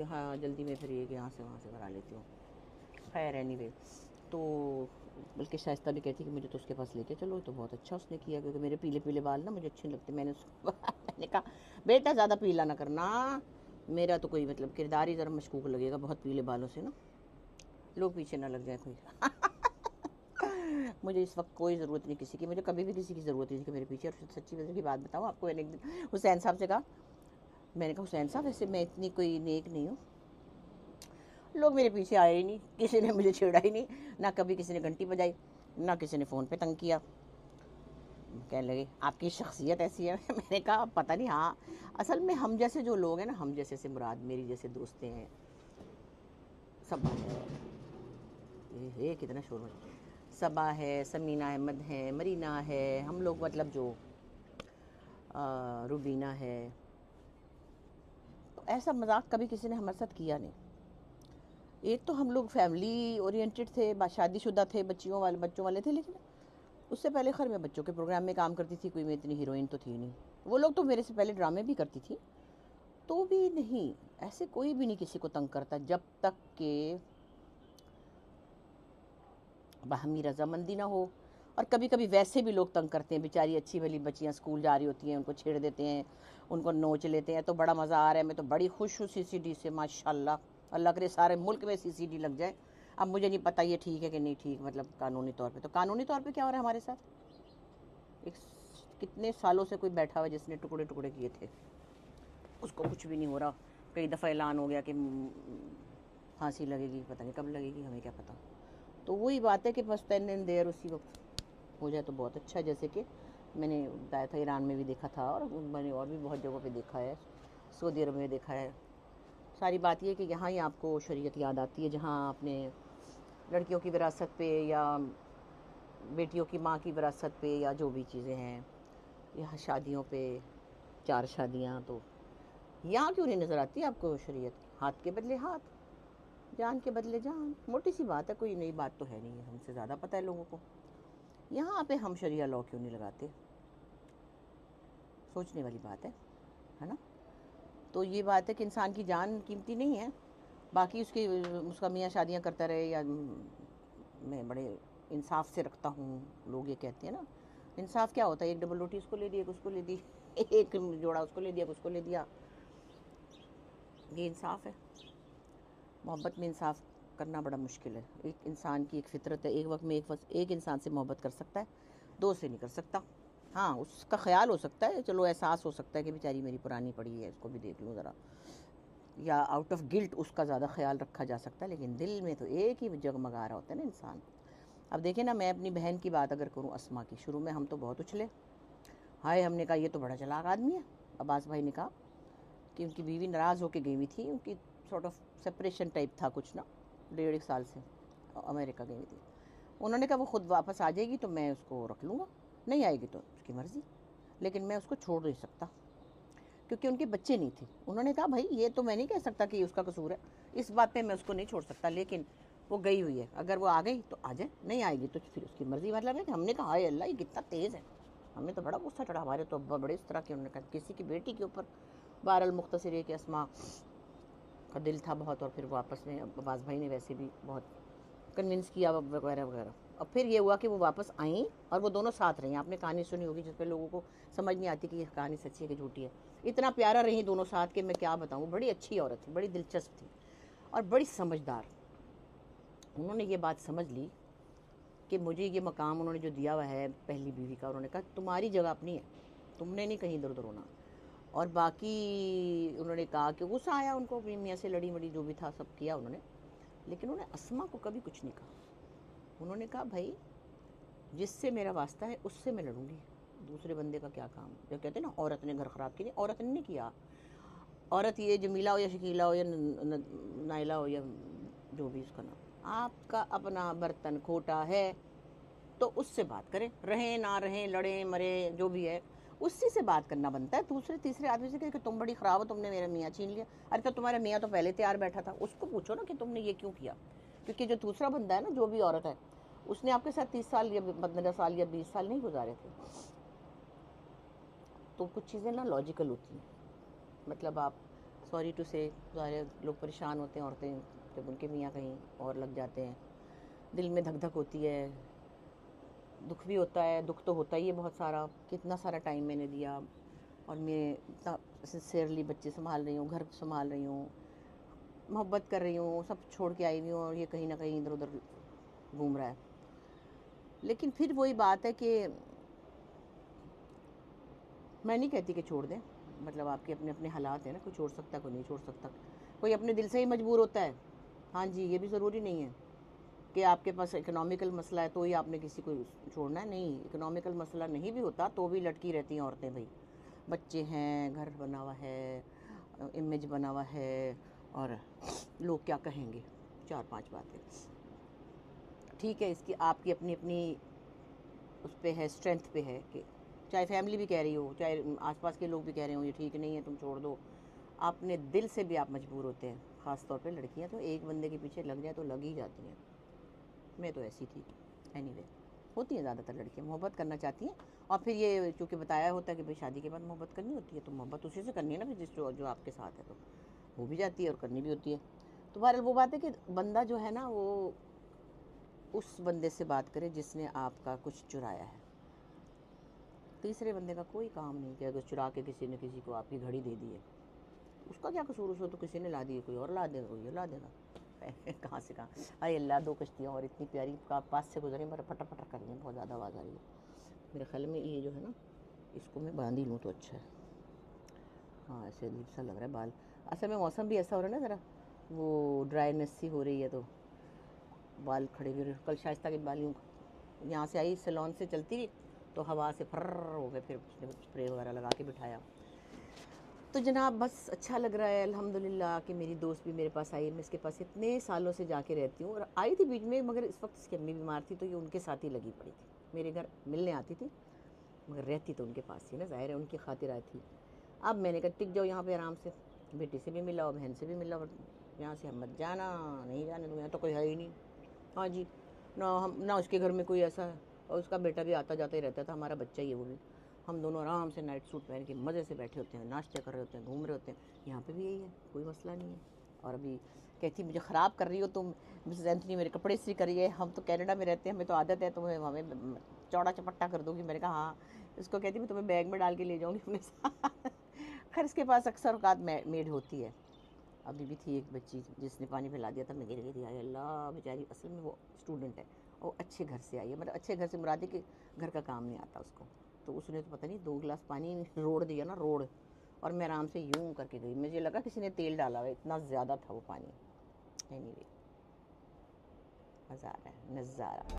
हाँ जल्दी में फिर ये कि यहाँ से वहाँ से करा लेती हूँ। खैर एनीवे, तो बल्कि शाइस्ता भी कहती कि मुझे तो उसके पास लेके चलो, तो बहुत अच्छा उसने किया, क्योंकि मेरे पीले पीले बाल ना मुझे अच्छे नहीं लगते। मैंने उसको मैंने कहा बेटा ज़्यादा पीला ना करना, मेरा तो कोई मतलब किरदार ही ज़रा मशकूक लगेगा बहुत पीले बालों से ना, लोग पीछे ना लग जाए कोई। मुझे इस वक्त कोई ज़रूरत नहीं किसी की, मुझे कभी भी किसी की ज़रूरत नहीं थी कि मेरे पीछे। और सच्ची वजह की बात बताऊँ आपको, मैंने एक दिन हुसैन साहब से कहा, मैंने कहा हुसैन साहब वैसे मैं इतनी कोई नेक नहीं हूँ, लोग मेरे पीछे आए ही नहीं, किसी ने मुझे छेड़ा ही नहीं, ना कभी किसी ने घंटी बजाई, ना किसी ने फ़ोन पे तंग किया। कहने लगे आपकी शख्सियत ऐसी है। मैंने कहा पता नहीं, हाँ असल में हम जैसे जो लोग हैं ना, हम जैसे से मुराद मेरी जैसे दोस्तें हैं सब है। ये कितना शोर है। सबा है, समीना अहमद है, मरीना है, हम लोग मतलब जो रुबीना है, तो ऐसा मजाक कभी किसी ने हमारे साथ किया नहीं। एक तो हम लोग फैमिली ओरिएंटेड थे, शादीशुदा थे, बच्चों वाले थे, लेकिन उससे पहले खैर मैं बच्चों के प्रोग्राम में काम करती थी, कोई मैं इतनी हीरोइन तो थी नहीं। वो लोग तो मेरे से पहले ड्रामे भी करती थी, तो भी नहीं, ऐसे कोई भी नहीं किसी को तंग करता, जब तक कि बाहमी रजामंदी ना हो। और कभी कभी वैसे भी लोग तंग करते हैं, बेचारी अच्छी भली बच्चियां स्कूल जा रही होती हैं, उनको छेड़ देते हैं, उनको नोच लेते हैं, तो बड़ा मज़ा आ रहा है। मैं तो बड़ी खुश हूँ सीसीडी से, माशाल्लाह, अल्लाह करे सारे मुल्क में सीसीडी लग जाए। अब मुझे नहीं पता ये ठीक है कि नहीं ठीक, मतलब कानूनी तौर पे, तो कानूनी तौर पे क्या हो रहा है हमारे साथ, एक कितने सालों से कोई बैठा हुआ है जिसने टुकड़े टुकड़े किए थे, उसको कुछ भी नहीं हो रहा। कई दफ़ा ऐलान हो गया कि फांसी लगेगी, पता नहीं कब लगेगी, हमें क्या पता। तो वही बात है कि बस टेन एंड देयर उसी वक्त हो जाए तो बहुत अच्छा है। जैसे कि मैंने बताया था ईरान में भी देखा था, और मैंने और भी बहुत जगहों पे देखा है, सऊदी अरब में देखा है। सारी बात ये कि यहाँ ही आपको शरीयत याद आती है, जहाँ आपने लड़कियों की विरासत पे या बेटियों की माँ की विरासत पे या जो भी चीज़ें हैं, यहाँ शादियों पे 4 शादियाँ, तो यहाँ क्यों नहीं नज़र आती आपको शरीयत, हाथ के बदले हाथ, जान के बदले जान। मोटी सी बात है, कोई नई बात तो है नहीं है, हमसे ज़्यादा पता है लोगों को। यहाँ पे हम शरिया लॉ क्यों नहीं लगाते, सोचने वाली बात है ना। तो ये बात है कि इंसान की जान कीमती नहीं है, बाकी उसका मियाँ शादियाँ करता रहे, या मैं बड़े इंसाफ से रखता हूँ, लोग ये कहते हैं ना। इंसाफ क्या होता है, एक डबल रोटी उसको ले दी, एक उसको ले दी, एक जोड़ा उसको ले दिया, एक उसको ले दिया, ये इंसाफ है। मोहब्बत में इंसाफ करना बड़ा मुश्किल है। एक इंसान की एक फितरत है, एक वक्त में एक इंसान से मोहब्बत कर सकता है, दो से नहीं कर सकता। हाँ उसका ख्याल हो सकता है, चलो एहसास हो सकता है कि बेचारी मेरी पुरानी पड़ी है, इसको भी देख लूँ ज़रा, या आउट ऑफ गिल्ट उसका ज़्यादा ख्याल रखा जा सकता है, लेकिन दिल में तो एक ही जगमगा रहा होता है ना इंसान। अब देखिए ना, मैं अपनी बहन की बात अगर करूँ, अस्मा की, शुरू में हम तो बहुत उछले, हाय हमने कहा ये तो बड़ा चालाक आदमी है। अब्बास भाई ने कहा कि उनकी बीवी नाराज़ होकर गई हुई थी, उनकी सॉर्ट ऑफ सेपरेशन टाइप था कुछ ना, 1.5 साल से अमेरिका गई हुई थी। उन्होंने कहा वो खुद वापस आ जाएगी तो मैं उसको रख लूँगा, नहीं आएगी तो उसकी मर्ज़ी, लेकिन मैं उसको छोड़ नहीं सकता, क्योंकि उनके बच्चे नहीं थे। उन्होंने कहा भाई ये तो मैं नहीं कह सकता कि उसका कसूर है, इस बात पे मैं उसको नहीं छोड़ सकता, लेकिन वो गई हुई है, अगर वो आ गई तो आ जाए, नहीं आएगी तो फिर उसकी मर्ज़ी। मतलब है कि हमने कहा हाय अल्लाह ये कितना तेज़ है, हमें तो बड़ा गुस्सा चढ़ा। हमारे तो अब्बा बड़े इस तरह के, उन्होंने कहा किसी की बेटी के ऊपर। बहरहाल मुख्तसर है कि अस्मा का दिल था बहुत, और फिर वापस में अब्बास भाई ने वैसे भी बहुत कन्विंस किया वगैरह वगैरह। और फिर ये हुआ कि वो वापस आई और वो दोनों साथ रही। आपने कहानी सुनी होगी जिस पर लोगों को समझ नहीं आती कि ये कहानी सच्ची है कि झूठी है। इतना प्यारा रही दोनों साथ कि मैं क्या बताऊँ, बड़ी अच्छी औरत थी, बड़ी दिलचस्प थी और बड़ी समझदार। उन्होंने ये बात समझ ली कि मुझे ये मकाम उन्होंने जो दिया हुआ है पहली बीवी का, उन्होंने कहा तुम्हारी जगह अपनी है, तुमने नहीं कहीं इधर उधर होना। और बाकी उन्होंने कहा कि गुस्सा आया उनको, अपनी मियाँ से लड़ी मड़ी जो भी था सब किया उन्होंने, लेकिन उन्होंने अस्मा को कभी कुछ नहीं कहा। उन्होंने कहा भाई जिससे मेरा वास्ता है उससे मैं लड़ूंगी, दूसरे बंदे का क्या काम। जो कहते हैं ना औरत ने घर ख़राब किया, औरत ने नहीं किया। औरत ये जमीला हो या शकीला हो या नाइला हो या जो भी उसका नाम, आपका अपना बर्तन खोटा है तो उससे बात करें, रहें ना रहें, लड़ें मरें जो भी है, उसी से बात करना बनता है। दूसरे तीसरे आदमी से कहे कि तुम बड़ी ख़राब हो, तुमने मेरा मियाँ छीन लिया। अरे तो तुम्हारा मियाँ तो पहले तैयार बैठा था, उसको पूछो ना कि तुमने ये क्यों किया। क्योंकि जो दूसरा बंदा है ना, जो भी औरत है, उसने आपके साथ 30 साल या 15 साल या 20 साल नहीं गुजारे थे। तो कुछ चीज़ें ना लॉजिकल होती हैं, मतलब आप सॉरी टू से सारे लोग परेशान होते हैं, औरतें जब उनके मियाँ कहीं और लग जाते हैं, दिल में धक धक होती है, दुख भी होता है, दुख तो होता ही है बहुत सारा, कितना सारा टाइम मैंने दिया और मैं इतना सिंसियरली बच्चे संभाल रही हूँ, घर संभाल रही हूँ, मोहब्बत कर रही हूँ, सब छोड़ के आई हुई हूँ और ये कहीं ना कहीं इधर उधर घूम रहा है। लेकिन फिर वही बात है कि मैं नहीं कहती कि छोड़ दें, मतलब आपके अपने अपने हालात हैं ना, कोई छोड़ सकता कोई नहीं छोड़ सकता, कोई अपने दिल से ही मजबूर होता है। हाँ जी, ये भी ज़रूरी नहीं है कि आपके पास इकोनॉमिकल मसला है तो ही आपने किसी को छोड़ना है, नहीं, इकोनॉमिकल मसला नहीं भी होता तो भी लटकी रहती हैं औरतें भाई, बच्चे हैं, घर बना हुआ है, इमेज बना हुआ है, और लोग क्या कहेंगे, 4-5 बातें। ठीक है, इसकी आपकी अपनी अपनी उस पर है, स्ट्रेंथ पे है कि चाहे फैमिली भी कह रही हो, चाहे आसपास के लोग भी कह रहे हो ये ठीक नहीं है तुम छोड़ दो, अपने दिल से भी आप मजबूर होते हैं। ख़ास तौर पे लड़कियां तो एक बंदे के पीछे लग जाए तो लग ही जाती हैं, मैं तो ऐसी थी। एनीवे, होती हैं ज़्यादातर लड़कियां, मोहब्बत करना चाहती हैं और फिर ये चूँकि बताया होता है कि भाई शादी के बाद मोहब्बत करनी होती है, तो मोहब्बत उसी से करनी है ना, फिर जिस जो आपके साथ है, तो वो भी जाती है और करनी भी होती है। तो बहरहाल वो बात है कि बंदा जो है ना वो उस बंदे से बात करे जिसने आपका कुछ चुराया है। तीसरे बंदे का कोई काम नहीं कि अगर चुरा के किसी ने किसी को आपकी घड़ी दे दी है, उसका क्या कसूर, उसको तो किसी ने ला दी है, कोई और ला देगा, कोई और ला देगा। कहाँ से कहाँ, अरे अल्लाह, 2 कश्तियाँ और इतनी प्यारी पास से गुजरी, मेरा पटर पटर कर रही है, बहुत ज़्यादा आवाज़ आ रही है मेरे ख्याल में। ये जो है ना, इसको मैं बांध ही लूँ तो अच्छा है। हाँ, ऐसे अजीब सा लग रहा है बाल, असल में मौसम भी ऐसा हो रहा है ना, ज़रा वो ड्राइनेस सी हो रही है तो बाल खड़े भी। कल शाइस्ता के बाल यूँ यहाँ से आई सैलून से चलती हुई तो हवा से फर्र हो गए, फिर उसने स्प्रे वगैरह लगा के बिठाया। तो जनाब बस अच्छा लग रहा है अल्हम्दुलिल्लाह कि मेरी दोस्त भी मेरे पास आई। मैं इसके पास इतने सालों से जाके रहती हूँ और आई थी बीच में, मगर इस वक्त इसकी अम्मी बीमार थी तो ये उनके साथ ही लगी पड़ी थी। मेरे घर मिलने आती थी मगर रहती तो उनके पास ही ना, ज़ाहिर है उनकी खातिर आई थी। अब मैंने कहा टिक जाओ यहाँ पे आराम से, बेटी से भी मिला और बहन से भी मिला, और यहाँ से मत जाना, नहीं जाने दो, यहाँ तो कोई है ही नहीं। हाँ जी, ना उसके घर में कोई ऐसा है, और उसका बेटा भी आता जाता ही रहता था, हमारा बच्चा ही है वो भी। हम दोनों आराम से नाइट सूट पहन के मज़े से बैठे होते हैं, नाश्ते कर रहे होते हैं, घूम रहे होते हैं। यहाँ पे भी यही है, कोई मसला नहीं है। और अभी कहती मुझे ख़राब कर रही हो तुम मिसेस एंथनी, मेरे कपड़े इस्त्री करिए, हम तो कनाडा में रहते हैं, हमें तो आदत है, तुम्हें हमें चौड़ा चपट्टा कर दोगी। मैंने कहा हाँ। उसको कहती मैं तुम्हें बैग में डाल के ले जाऊँगी अपने साथ। खैर इसके पास अक्सर औकात मेड होती है। अभी भी थी एक बच्ची जिसने पानी पिला दिया था, मैं गिर गई थी, अल्लाह बेचारी। असल में वो स्टूडेंट है और अच्छे घर से आई है, मतलब अच्छे घर से मुराद है कि घर का काम नहीं आता उसको, तो उसने तो पता नहीं 2 गिलास पानी रोड़ दिया ना, रोड़, और मैं आराम से यूं करके गई, मुझे लगा किसी ने तेल डाला हुआ, इतना ज़्यादा था वो पानी। एनीवे, मज़ा आ रहा है, नज़ारा।